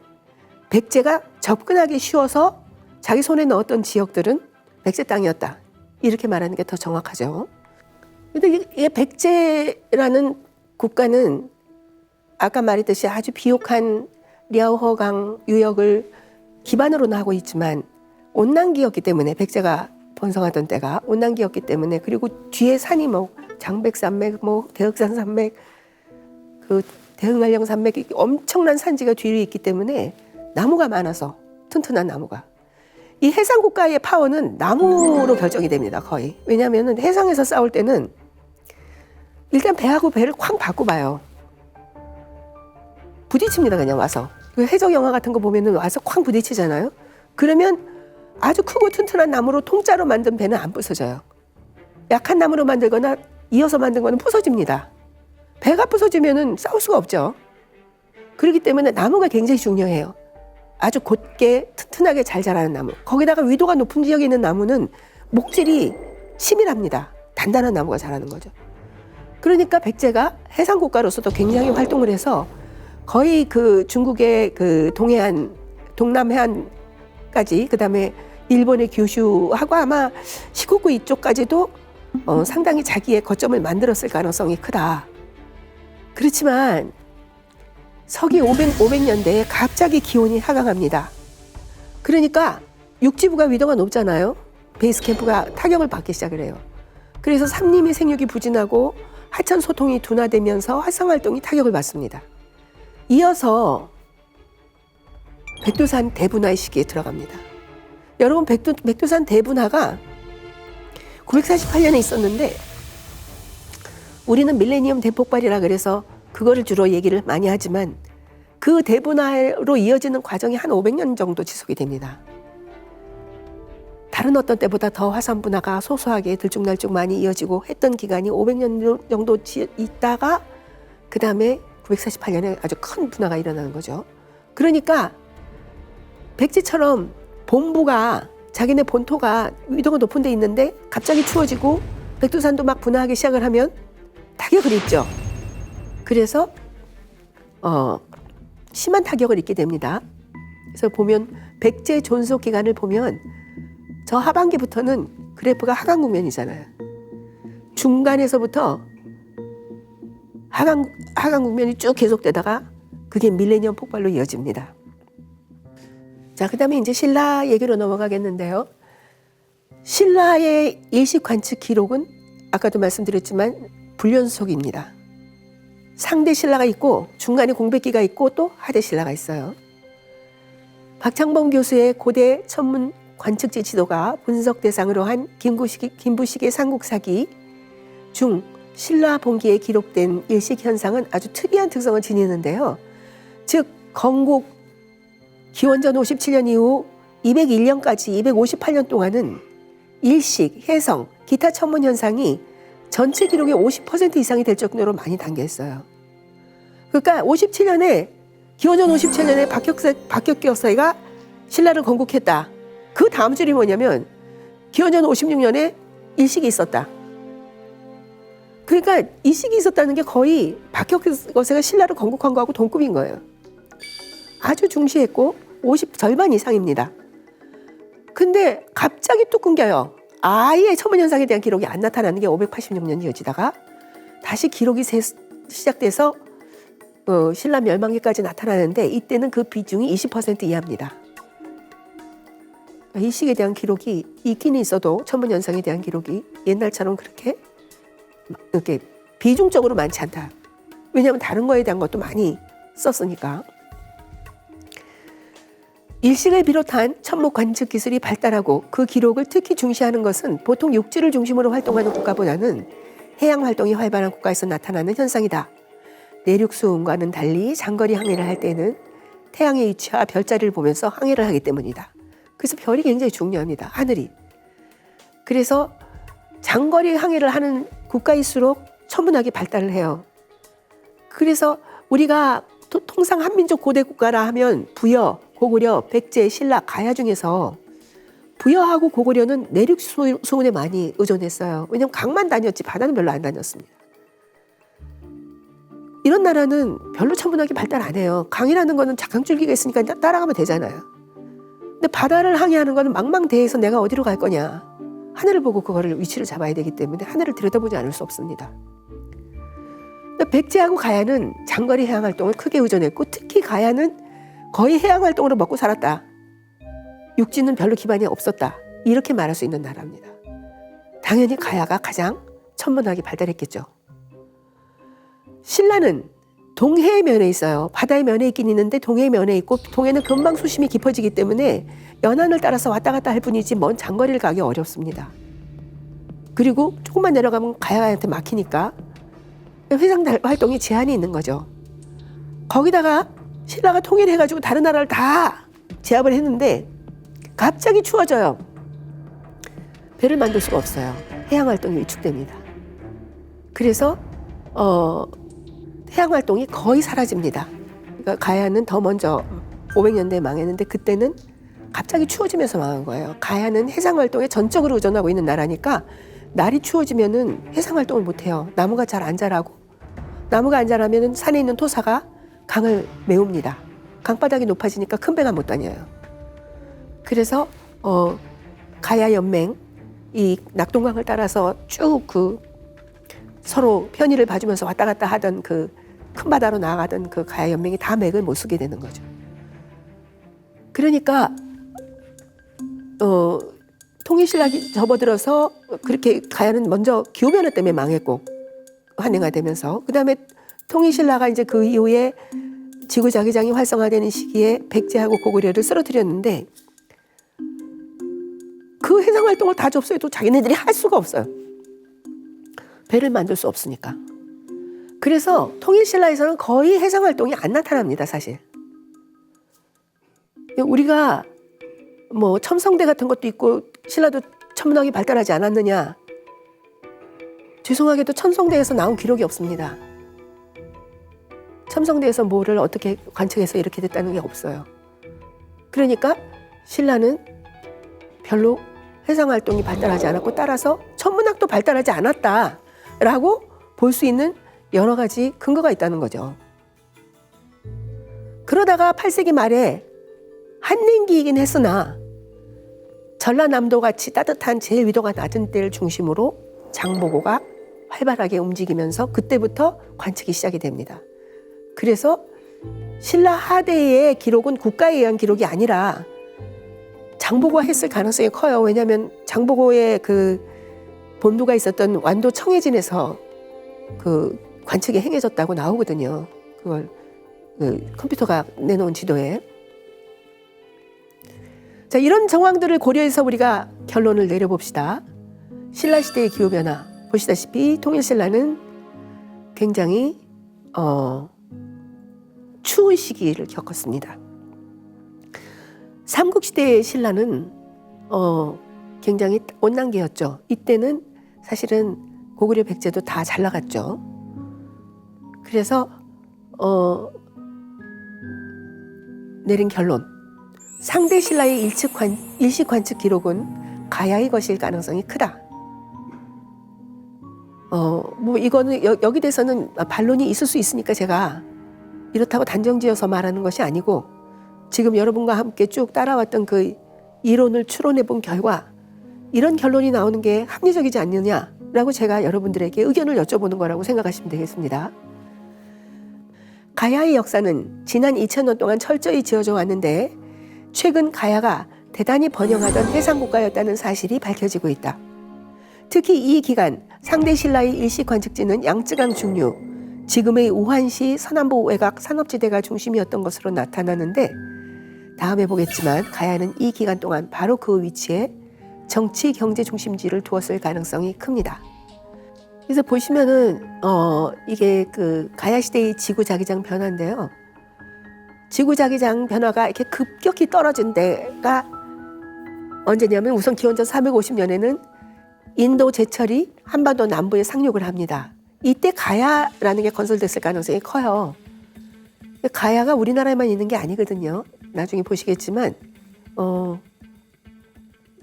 백제가 접근하기 쉬워서 자기 손에 넣었던 지역들은 백제 땅이었다. 이렇게 말하는 게 더 정확하죠. 근데 이게 백제라는 국가는 아까 말했듯이 아주 비옥한 랴오허강 유역을 기반으로는 하고 있지만 온난기였기 때문에 백제가 번성하던 때가 온난기였기 때문에 그리고 뒤에 산이 뭐 장백산맥, 뭐 대흑산 산맥, 그 대흥한령 산맥 엄청난 산지가 뒤에 있기 때문에 나무가 많아서 튼튼한 나무가 이 해상 국가의 파워는 나무로 결정이 됩니다 거의. 왜냐하면 해상에서 싸울 때는 일단 배하고 배를 쾅 바꿔봐요. 부딪힙니다 그냥 와서. 해적 영화 같은 거 보면은 와서 쾅 부딪히잖아요. 그러면 아주 크고 튼튼한 나무로 통짜로 만든 배는 안 부서져요. 약한 나무로 만들거나 이어서 만든 거는 부서집니다. 배가 부서지면은 싸울 수가 없죠. 그렇기 때문에 나무가 굉장히 중요해요. 아주 곧게 튼튼하게 잘 자라는 나무. 거기다가 위도가 높은 지역에 있는 나무는 목질이 치밀합니다. 단단한 나무가 자라는 거죠. 그러니까 백제가 해상 국가로서도 굉장히 활동을 해서 거의 그 중국의 그 동해안, 동남해안까지 그다음에 일본의 규슈하고 아마 시코쿠 이쪽까지도 상당히 자기의 거점을 만들었을 가능성이 크다. 그렇지만 서기 500년대에 갑자기 기온이 하강합니다. 그러니까 육지부가 위도가 높잖아요. 베이스 캠프가 타격을 받기 시작을 해요. 그래서 삼림의 생육이 부진하고 하천 소통이 둔화되면서 활성활동이 타격을 받습니다. 이어서 백두산 대분화의 시기에 들어갑니다. 여러분 백두산 대분화가 948년에 있었는데 우리는 밀레니엄 대폭발이라 그래서 그거를 주로 얘기를 많이 하지만 그 대분화로 이어지는 과정이 한 500년 정도 지속이 됩니다. 다른 어떤 때보다 더 화산 분화가 소소하게 들쭉날쭉 많이 이어지고 했던 기간이 500년 정도 있다가 그 다음에 948년에 아주 큰 분화가 일어나는 거죠. 그러니까 백제처럼 본부가 자기네 본토가 위도가 높은 데 있는데 갑자기 추워지고 백두산도 막 분화하기 시작을 하면 타격을 입죠. 그래서 심한 타격을 입게 됩니다. 그래서 보면 백제 존속 기간을 보면 저 하반기부터는 그래프가 하강 국면이잖아요. 중간에서부터 하강 국면이 쭉 계속되다가 그게 밀레니엄 폭발로 이어집니다. 자, 그다음에 이제 신라 얘기로 넘어가겠는데요. 신라의 일식 관측 기록은 아까도 말씀드렸지만 불연속입니다. 상대 신라가 있고 중간에 공백기가 있고 또 하대 신라가 있어요. 박창범 교수의 고대 천문 관측지 지도가 분석 대상으로 한 김부식의 삼국사기 중 신라 본기에 기록된 일식 현상은 아주 특이한 특성을 지니는데요. 즉 건국 기원전 57년 이후 201년까지 258년 동안은 일식, 해성, 기타 천문 현상이 전체 기록의 50% 이상이 될 정도로 많이 담겨있어요. 그러니까 57년에 기원전 57년에 박혁기서가 신라를 건국했다. 그 다음 줄이 뭐냐면 기원전 56년에 일식이 있었다. 그러니까 일식이 있었다는 게 거의 박혁거세가 신라를 건국한 거하고 동급인 거예요. 아주 중시했고 절반 이상입니다. 근데 갑자기 뚝 끊겨요. 아예 천문현상에 대한 기록이 안 나타나는 게 586년이 이어지다가 다시 기록이 시작돼서 신라 멸망기까지 나타나는데 이때는 그 비중이 20% 이하입니다. 이 시기에 대한 기록이 있기는 있어도 천문현상에 대한 기록이 옛날처럼 그렇게 이렇게 비중적으로 많지 않다. 왜냐하면 다른 거에 대한 것도 많이 썼으니까. 일식을 비롯한 천문 관측 기술이 발달하고 그 기록을 특히 중시하는 것은 보통 육지를 중심으로 활동하는 국가보다는 해양 활동이 활발한 국가에서 나타나는 현상이다. 내륙 수운과는 달리 장거리 항해를 할 때는 태양의 위치와 별자리를 보면서 항해를 하기 때문이다. 그래서 별이 굉장히 중요합니다. 하늘이. 그래서 장거리 항해를 하는 국가일수록 천문학이 발달을 해요. 그래서 우리가 통상 한민족 고대 국가라 하면 부여, 고구려, 백제, 신라, 가야 중에서 부여하고 고구려는 내륙 수운에 많이 의존했어요. 왜냐하면 강만 다녔지 바다는 별로 안 다녔습니다. 이런 나라는 별로 천문학이 발달 안 해요. 강이라는 거는 강줄기가 있으니까 따라가면 되잖아요. 근데 바다를 항해하는 거는 망망대해에서 내가 어디로 갈 거냐. 하늘을 보고 그거를 위치를 잡아야 되기 때문에 하늘을 들여다보지 않을 수 없습니다. 백제하고 가야는 장거리 해양 활동을 크게 의존했고 특히 가야는 거의 해양 활동으로 먹고 살았다. 육지는 별로 기반이 없었다. 이렇게 말할 수 있는 나라입니다. 당연히 가야가 가장 천문학이 발달했겠죠. 신라는 동해 면에 있어요. 바다의 면에 있긴 있는데 동해 면에 있고 동해는 금방 수심이 깊어지기 때문에 연안을 따라서 왔다 갔다 할 뿐이지 먼 장거리를 가기 어렵습니다. 그리고 조금만 내려가면 가야한테 막히니까 해상 활동이 제한이 있는 거죠. 거기다가 신라가 통일을 해가지고 다른 나라를 다 제압을 했는데 갑자기 추워져요. 배를 만들 수가 없어요. 해양 활동이 위축됩니다. 그래서 해양 활동이 거의 사라집니다. 그러니까 가야는 더 먼저 500년대에 망했는데 그때는 갑자기 추워지면서 망한 거예요. 가야는 해상 활동에 전적으로 의존하고 있는 나라니까 날이 추워지면은 해상 활동을 못 해요. 나무가 잘 안 자라고 나무가 안 자라면은 산에 있는 토사가 강을 메웁니다. 강바닥이 높아지니까 큰 배가 못 다녀요. 그래서 가야 연맹 이 낙동강을 따라서 쭉 그 서로 편의를 봐주면서 왔다 갔다 하던 그 큰 바다로 나아가던 그 가야 연맹이 다 맥을 못 쓰게 되는 거죠. 그러니까 통일신라기 접어들어서 그렇게 가야는 먼저 기후변화 때문에 망했고 환행화되면서 그다음에 통일신라가 이제 그 이후에 지구자기장이 활성화되는 시기에 백제하고 고구려를 쓰러뜨렸는데 그 해상활동을 다 접수해도 자기네들이 할 수가 없어요. 배를 만들 수 없으니까. 그래서 통일신라에서는 거의 해상활동이 안 나타납니다, 사실. 우리가 뭐 첨성대 같은 것도 있고 신라도 천문학이 발달하지 않았느냐. 죄송하게도 첨성대에서 나온 기록이 없습니다. 첨성대에서 뭐를 어떻게 관측해서 이렇게 됐다는 게 없어요. 그러니까 신라는 별로 해상활동이 발달하지 않았고 따라서 천문학도 발달하지 않았다라고 볼 수 있는 여러 가지 근거가 있다는 거죠. 그러다가 8세기 말에 한냉기이긴 했으나 전라남도 같이 따뜻한 제일 위도가 낮은 때를 중심으로 장보고가 활발하게 움직이면서 그때부터 관측이 시작이 됩니다. 그래서 신라 하대의 기록은 국가에 의한 기록이 아니라 장보고가 했을 가능성이 커요. 왜냐하면 장보고의 그 본부가 있었던 완도 청해진에서 그 관측이 행해졌다고 나오거든요. 그걸 그 컴퓨터가 내놓은 지도에. 자, 이런 정황들을 고려해서 우리가 결론을 내려봅시다. 신라 시대의 기후변화. 보시다시피 통일신라는 굉장히 추운 시기를 겪었습니다. 삼국시대의 신라는 굉장히 온난계였죠. 이때는 사실은 고구려 백제도 다 잘 나갔죠. 그래서 내린 결론. 상대 신라의 일식 관측 기록은 가야의 것일 가능성이 크다. 뭐 이거는 여기 대해서는 반론이 있을 수 있으니까 제가 이렇다고 단정지어서 말하는 것이 아니고 지금 여러분과 함께 쭉 따라왔던 그 이론을 추론해 본 결과 이런 결론이 나오는 게 합리적이지 않느냐라고 제가 여러분들에게 의견을 여쭤보는 거라고 생각하시면 되겠습니다. 가야의 역사는 지난 2000년 동안 철저히 지어져 왔는데 최근 가야가 대단히 번영하던 해상국가였다는 사실이 밝혀지고 있다. 특히 이 기간 상대 신라의 일식 관측지는 양쯔강 중류, 지금의 우한시 서남부 외곽 산업지대가 중심이었던 것으로 나타나는데 다음에 보겠지만 가야는 이 기간 동안 바로 그 위치에 정치 경제 중심지를 두었을 가능성이 큽니다. 그래서 보시면은 이게 그 가야 시대의 지구 자기장 변화인데요. 지구 자기장 변화가 이렇게 급격히 떨어진 데가 언제냐면 우선 기원전 450년에는 인도 제철이 한반도 남부에 상륙을 합니다. 이때 가야라는 게 건설됐을 가능성이 커요. 가야가 우리나라에만 있는 게 아니거든요. 나중에 보시겠지만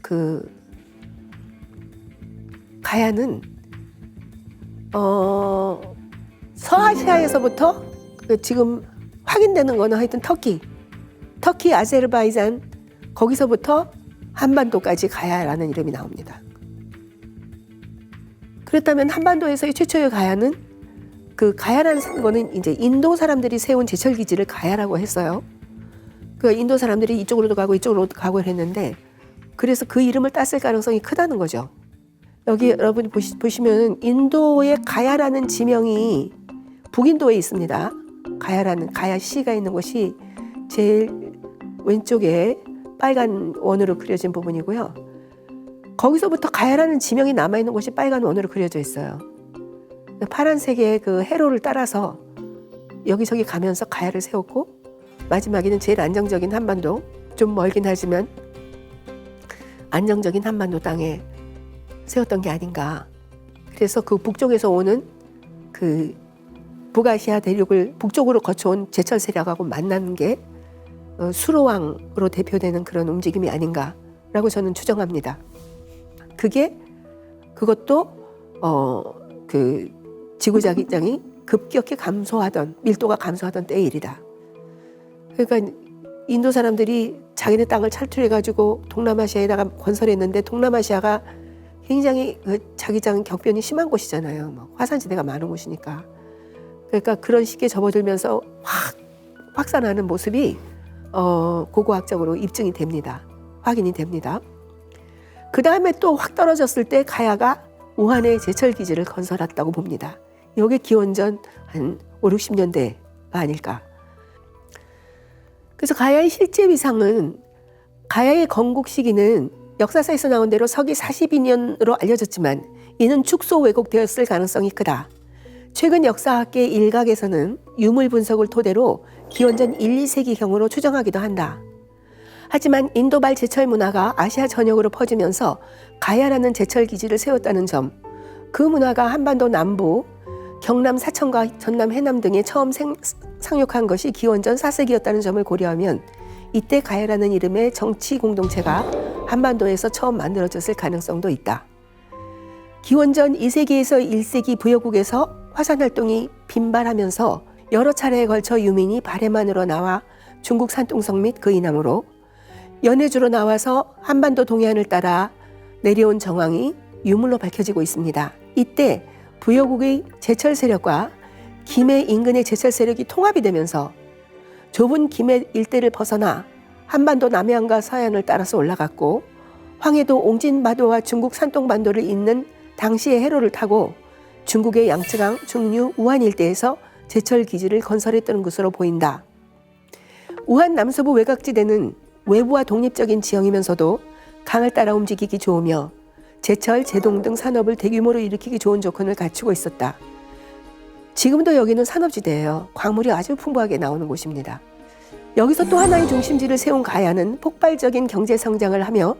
그 가야는 서아시아에서부터 지금 확인되는 거는 하여튼 터키, 아제르바이잔 거기서부터 한반도까지 가야라는 이름이 나옵니다. 그렇다면 한반도에서의 최초의 가야는 그 가야라는 거는 이제 인도 사람들이 세운 제철 기지를 가야라고 했어요. 그 인도 사람들이 이쪽으로도 가고 이쪽으로도 가고 했는데 그래서 그 이름을 땄을 가능성이 크다는 거죠. 여기 여러분 보시면 인도의 가야라는 지명이 북인도에 있습니다. 가야시가 있는 곳이 제일 왼쪽에 빨간 원으로 그려진 부분이고요. 거기서부터 가야라는 지명이 남아있는 곳이 빨간 원으로 그려져 있어요. 파란색의 그 해로를 따라서 여기저기 가면서 가야를 세웠고 마지막에는 제일 안정적인 한반도, 좀 멀긴 하지만 안정적인 한반도 땅에 세웠던 게 아닌가. 그래서 그 북쪽에서 오는 그 북아시아 대륙을 북쪽으로 거쳐온 제철 세력하고 만나는 게 수로왕으로 대표되는 그런 움직임이 아닌가라고 저는 추정합니다. 그것도 그 지구자기장이 급격히 밀도가 감소하던 때의 일이다. 그러니까 인도 사람들이 자기네 땅을 탈출해가지고 동남아시아에다가 건설했는데 동남아시아가 굉장히 그 자기장 격변이 심한 곳이잖아요. 뭐 화산지대가 많은 곳이니까. 그러니까 그런 시기에 접어들면서 확산하는 모습이 고고학적으로 입증이 됩니다. 확인이 됩니다. 그 다음에 또 확 떨어졌을 때 가야가 우한에 제철 기지를 건설했다고 봅니다. 이게 기원전 한 5, 60년대가 아닐까. 그래서 가야의 실제 위상은 가야의 건국 시기는 역사사에서 나온 대로 서기 42년으로 알려졌지만 이는 축소 왜곡되었을 가능성이 크다. 최근 역사학계 일각에서는 유물 분석을 토대로 기원전 1, 2세기경으로 추정하기도 한다. 하지만 인도발 제철 문화가 아시아 전역으로 퍼지면서 가야라는 제철 기지를 세웠다는 점, 그 문화가 한반도 남부, 경남 사천과 전남 해남 등에 처음 상륙한 것이 기원전 4세기였다는 점을 고려하면 이때 가야라는 이름의 정치 공동체가 한반도에서 처음 만들어졌을 가능성도 있다. 기원전 2세기에서 1세기 부여국에서 화산활동이 빈발하면서 여러 차례에 걸쳐 유민이 바레만으로 나와 중국 산둥성 및 그 이남으로 연해주로 나와서 한반도 동해안을 따라 내려온 정황이 유물로 밝혀지고 있습니다. 이때 부여국의 제철 세력과 김해 인근의 제철 세력이 통합이 되면서 좁은 김해 일대를 벗어나 한반도 남해안과 서해안을 따라서 올라갔고 황해도 옹진바도와 중국 산동반도를 잇는 당시의 해로를 타고 중국의 양쯔강, 중류, 우한 일대에서 제철 기지를 건설했던 것으로 보인다. 우한 남서부 외곽지대는 외부와 독립적인 지형이면서도 강을 따라 움직이기 좋으며 제철, 제동 등 산업을 대규모로 일으키기 좋은 조건을 갖추고 있었다. 지금도 여기는 산업지대예요. 광물이 아주 풍부하게 나오는 곳입니다. 여기서 또 하나의 중심지를 세운 가야는 폭발적인 경제 성장을 하며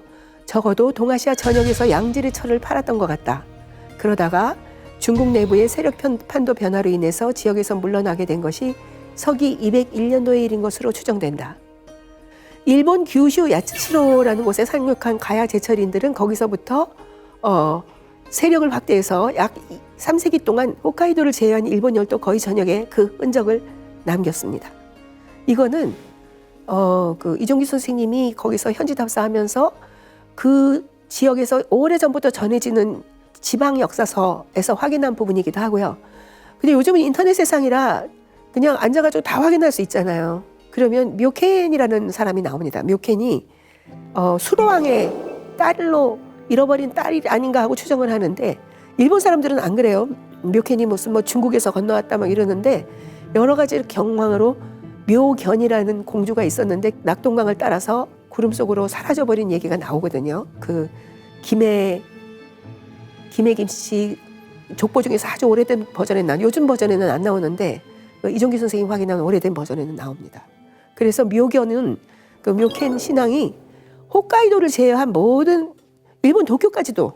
적어도 동아시아 전역에서 양질의 철을 팔았던 것 같다. 그러다가 중국 내부의 세력 판도 변화로 인해서 지역에서 물러나게 된 것이 서기 201년도의 일인 것으로 추정된다. 일본 규슈 야츠시로라는 곳에 상륙한 가야 제철인들은 거기서부터 세력을 확대해서 약 3세기 동안 홋카이도를 제외한 일본 열도 거의 전역에 그 흔적을 남겼습니다. 이거는 그 이종기 선생님이 거기서 현지 답사하면서 그 지역에서 오래전부터 전해지는 지방 역사서에서 확인한 부분이기도 하고요. 근데 요즘은 인터넷 세상이라 그냥 앉아가지고 다 확인할 수 있잖아요. 그러면 묘켄이라는 사람이 나옵니다. 묘켄이 수로왕의 딸로 잃어버린 딸이 아닌가 하고 추정을 하는데 일본 사람들은 안 그래요. 묘켄이 무슨 중국에서 건너왔다 막 이러는데 여러 가지 경황으로 묘견이라는 공주가 있었는데 낙동강을 따라서 구름 속으로 사라져버린 얘기가 나오거든요. 그 김해 김씨 족보 중에서 아주 오래된 버전에 요즘 버전에는 안 나오는데 이종기 선생님이 확인한 오래된 버전에는 나옵니다. 그래서 묘견은 그 묘켄 신앙이 홋카이도를 제외한 모든 일본 도쿄까지도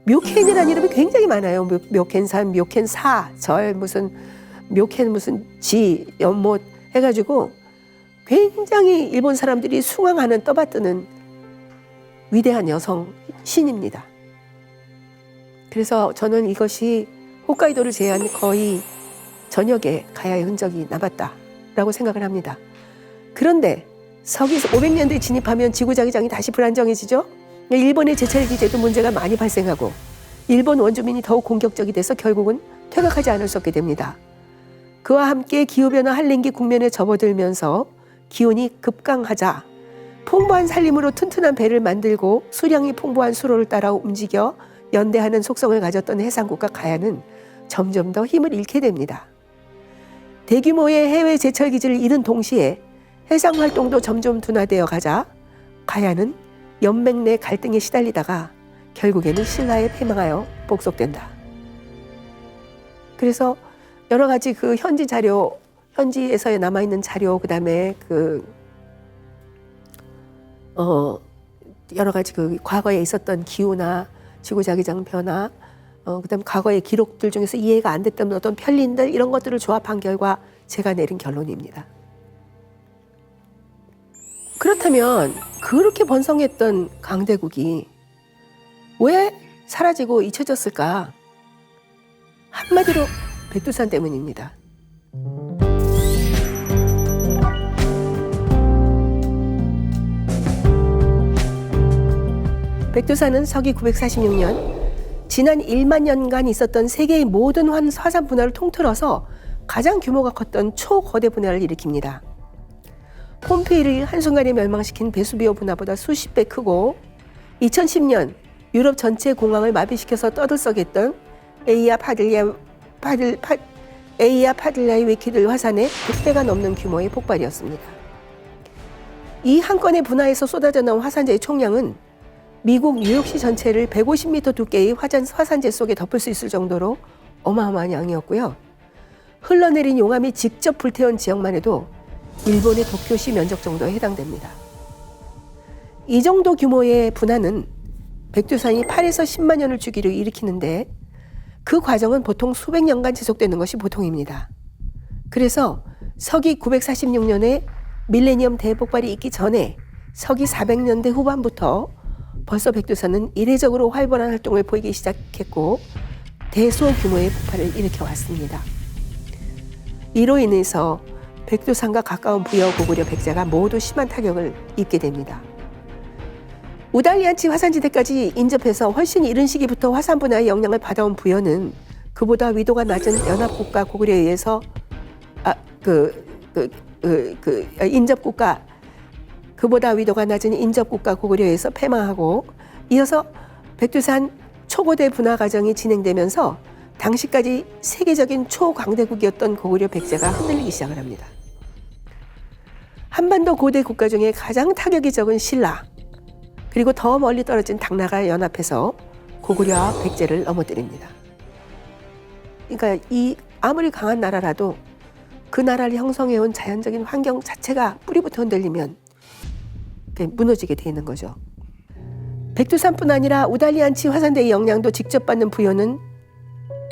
묘켄이라는 이름이 굉장히 많아요. 묘켄산, 묘켄사, 절 무슨 묘켄 무슨 지, 연못 해가지고 굉장히 일본 사람들이 숭앙하는 떠받드는 위대한 여성 신입니다. 그래서 저는 이것이 홋카이도를 제외한 거의 전역에 가야의 흔적이 남았다라고 생각을 합니다. 그런데 서기 500년대에 진입하면 지구자기장이 다시 불안정해지죠. 일본의 제철 기제도 문제가 많이 발생하고 일본 원주민이 더욱 공격적이 돼서 결국은 퇴각하지 않을 수 없게 됩니다. 그와 함께 기후변화 한랭기 국면에 접어들면서 기온이 급강하자 풍부한 산림으로 튼튼한 배를 만들고 수량이 풍부한 수로를 따라 움직여 연대하는 속성을 가졌던 해상국가 가야는 점점 더 힘을 잃게 됩니다. 대규모의 해외 제철 기지를 잃은 동시에 해상 활동도 점점 둔화되어 가자 가야는 연맹 내 갈등에 시달리다가 결국에는 신라에 패망하여 복속된다. 그래서 여러 가지 그 현지 자료, 현지에서 남아있는 자료, 그 다음에 여러 가지 그 과거에 있었던 기후나 지구자기장 변화, 그다음 과거의 기록들 중에서 이해가 안 됐던 어떤 편린들 이런 것들을 조합한 결과 제가 내린 결론입니다. 그렇다면 그렇게 번성했던 강대국이 왜 사라지고 잊혀졌을까? 한마디로 백두산 때문입니다. 백두산은 서기 946년 지난 1만 년간 있었던 세계의 모든 화산 분화를 통틀어서 가장 규모가 컸던 초거대 분화를 일으킵니다. 폼페이를 한순간에 멸망시킨 베수비오 분화보다 수십 배 크고 2010년 유럽 전체 공항을 마비시켜서 떠들썩했던 에이아 파들라이 위키들 화산의 100배가 넘는 규모의 폭발이었습니다. 이 한 건의 분화에서 쏟아져 나온 화산재의 총량은 미국 뉴욕시 전체를 150m 두께의 화산재 속에 덮을 수 있을 정도로 어마어마한 양이었고요. 흘러내린 용암이 직접 불태운 지역만 해도 일본의 도쿄시 면적 정도에 해당됩니다. 이 정도 규모의 분화는 백두산이 8에서 10만 년을 주기로 일으키는데 그 과정은 보통 수백 년간 지속되는 것이 보통입니다. 그래서 서기 946년에 밀레니엄 대폭발이 있기 전에 서기 400년대 후반부터 벌써 백두산은 이례적으로 활발한 활동을 보이기 시작했고 대소규모의 폭발을 일으켜왔습니다. 이로 인해서 백두산과 가까운 부여 고구려 백제가 모두 심한 타격을 입게 됩니다. 우달리안치 화산지대까지 인접해서 훨씬 이른 시기부터 화산 분화의 영향을 받아온 부여는 그보다 위도가 낮은 연합국가 고구려에 의해서 그보다 위도가 낮은 인접국가 고구려에 의해서 패망하고 이어서 백두산 초고대 분화 과정이 진행되면서 당시까지 세계적인 초강대국이었던 고구려 백제가 흔들리기 시작을 합니다. 한반도 고대 국가 중에 가장 타격이 적은 신라 그리고 더 멀리 떨어진 당나라가 연합해서 고구려와 백제를 넘어뜨립니다. 그러니까 이 아무리 강한 나라라도 그 나라를 형성해온 자연적인 환경 자체가 뿌리부터 흔들리면 무너지게 돼 있는 거죠. 백두산뿐 아니라 우달리안치 화산대의 영향도 직접 받는 부여는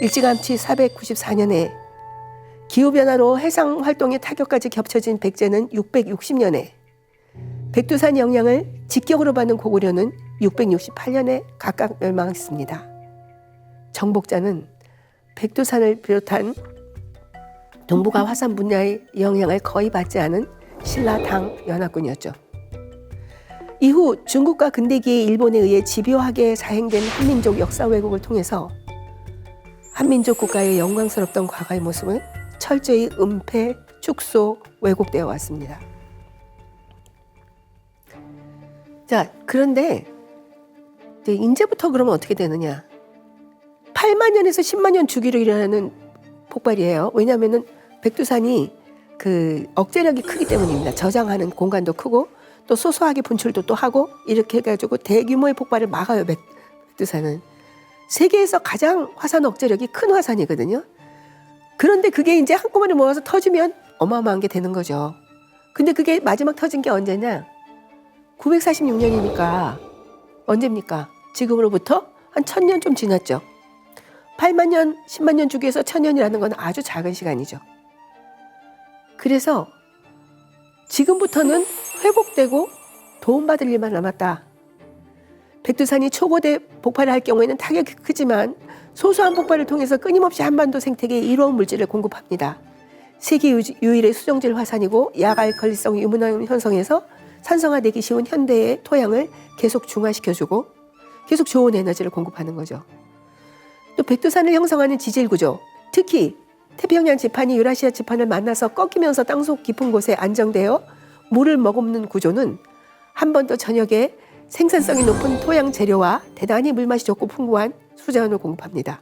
일찌감치 494년에 기후변화로 해상 활동의 타격까지 겹쳐진 백제는 660년에 백두산 영향을 직격으로 받는 고구려는 668년에 각각 멸망했습니다. 정복자는 백두산을 비롯한 동북아 화산 분야의 영향을 거의 받지 않은 신라 당 연합군이었죠. 이후 중국과 근대기의 일본에 의해 집요하게 자행된 한민족 역사 왜곡을 통해서 한민족 국가의 영광스럽던 과거의 모습은 철저히 은폐, 축소, 왜곡되어 왔습니다. 자, 그런데 이제부터 그러면 어떻게 되느냐? 8만 년에서 10만 년 주기로 일어나는 폭발이에요. 왜냐하면은 백두산이 그 억제력이 크기 때문입니다. 저장하는 공간도 크고 또 소소하게 분출도 또 하고 이렇게 해가지고 대규모의 폭발을 막아요. 백두산은 세계에서 가장 화산 억제력이 큰 화산이거든요. 그런데 그게 이제 한꺼번에 모아서 터지면 어마어마한 게 되는 거죠. 근데 그게 마지막 터진 게 언제냐? 946년이니까 언제입니까? 지금으로부터 한 1000년 좀 지났죠. 8만 년, 10만 년 주기에서 1000년이라는 건 아주 작은 시간이죠. 그래서 지금부터는 회복되고 도움받을 일만 남았다. 백두산이 초고대 폭발을 할 경우에는 타격이 크지만 소소한 폭발을 통해서 끊임없이 한반도 생태계에 이로운 물질을 공급합니다. 세계 유일의 수정질 화산이고 약알칼리성 유문화 형성에서 산성화되기 쉬운 현대의 토양을 계속 중화시켜주고 계속 좋은 에너지를 공급하는 거죠. 또 백두산을 형성하는 지질 구조, 특히 태평양 지판이 유라시아 지판을 만나서 꺾이면서 땅속 깊은 곳에 안정되어 물을 머금는 구조는 한 번 더 저녁에 생산성이 높은 토양 재료와 대단히 물맛이 좋고 풍부한 수자원을 공급합니다.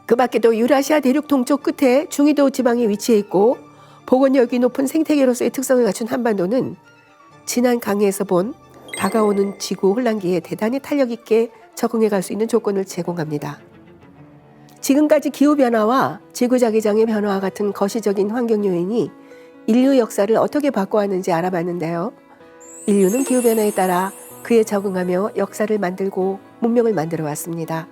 그 밖에도 유라시아 대륙 동쪽 끝에 중위도 지방에 위치해 있고 보건력이 높은 생태계로서의 특성을 갖춘 한반도는 지난 강의에서 본 다가오는 지구 혼란기에 대단히 탄력 있게 적응해 갈 수 있는 조건을 제공합니다. 지금까지 기후변화와 지구자기장의 변화와 같은 거시적인 환경 요인이 인류 역사를 어떻게 바꿔왔는지 알아봤는데요. 인류는 기후변화에 따라 그에 적응하며 역사를 만들고 문명을 만들어 왔습니다.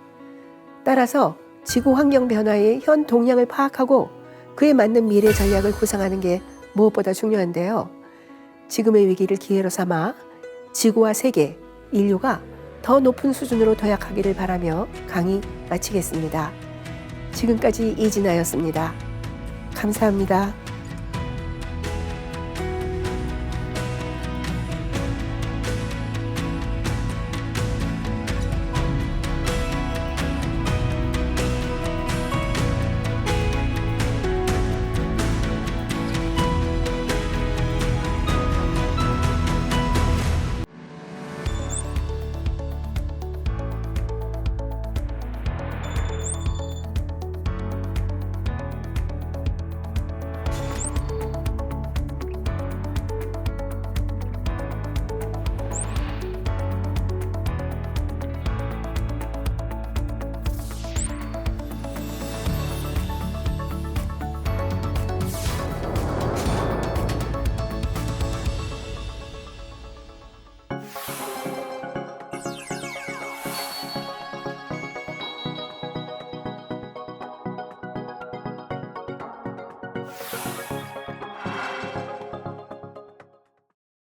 따라서 지구 환경 변화의 현 동향을 파악하고 그에 맞는 미래 전략을 구상하는 게 무엇보다 중요한데요. 지금의 위기를 기회로 삼아 지구와 세계, 인류가 더 높은 수준으로 도약하기를 바라며 강의 마치겠습니다. 지금까지 이진아였습니다. 감사합니다.